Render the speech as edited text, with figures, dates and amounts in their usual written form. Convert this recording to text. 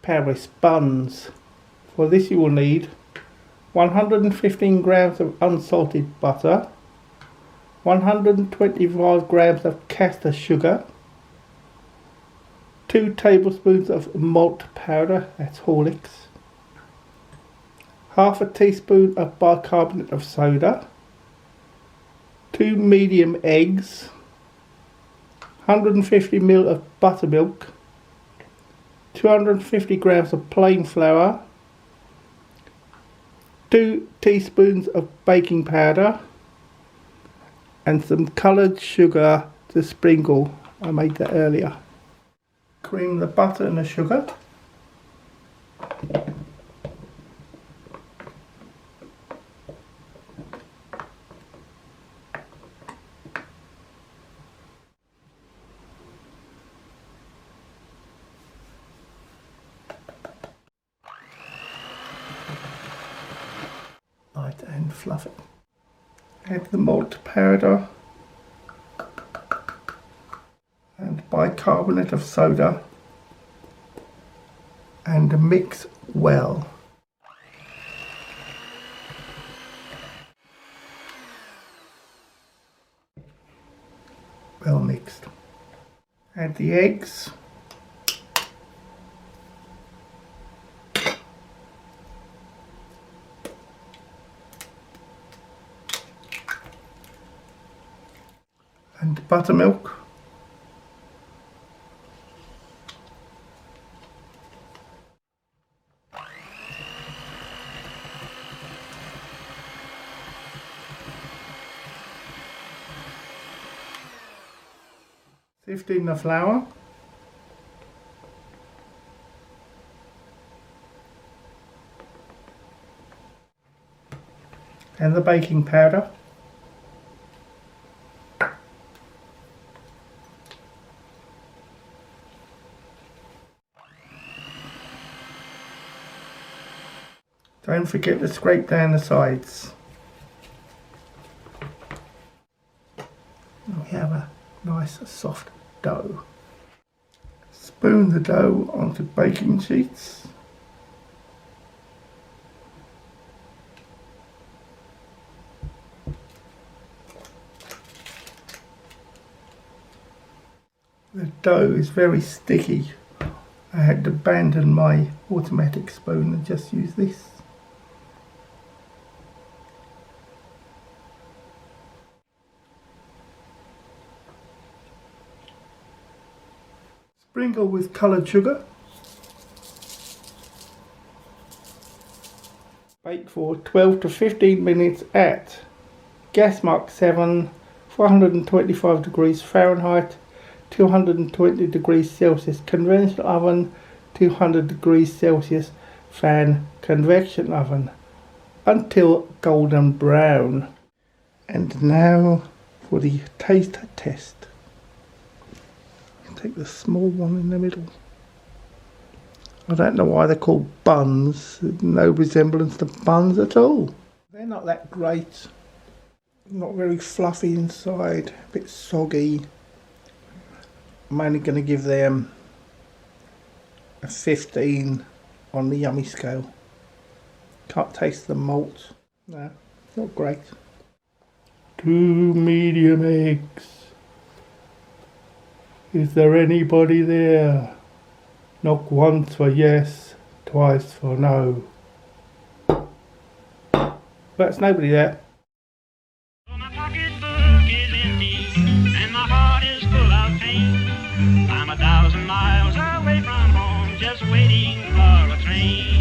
Paris buns. For this you will need 115 grams of unsalted butter, 125 grams of caster sugar, 2 tablespoons of malt powder, that's Horlicks, half a teaspoon of bicarbonate of soda, 2 medium eggs, 150 ml of buttermilk, 250 grams of plain flour, 2 teaspoons of baking powder, and some coloured sugar to sprinkle. I made that earlier. Cream the butter and the sugar. Light and fluff it. Add the malt powder and bicarbonate of soda and mix well. Well mixed. Add the eggs. And buttermilk. Sift in the flour. And the baking powder. Don't forget to scrape down the sides. We have a nice soft dough. Spoon the dough onto baking sheets. The dough is very sticky. I had to abandon my automatic spoon and just use this. Sprinkle with coloured sugar. Bake for 12 to 15 minutes at gas mark 7, 425 degrees Fahrenheit, 220 degrees Celsius conventional oven, 200 degrees Celsius fan convection oven until golden brown. And now for the taste test. Take the small one in the middle. I don't know why they're called buns. There's no resemblance to buns at all. They're not that great. Not very fluffy inside. A bit soggy. I'm only going to give them a 15 on the yummy scale. Can't taste the malt. No, not great. 2 medium eggs. Is there anybody there? Knock once for yes, twice for no. That's nobody there. My pocketbook is empty and my heart is full of pain. I'm 1,000 miles away from home, just waiting for a train.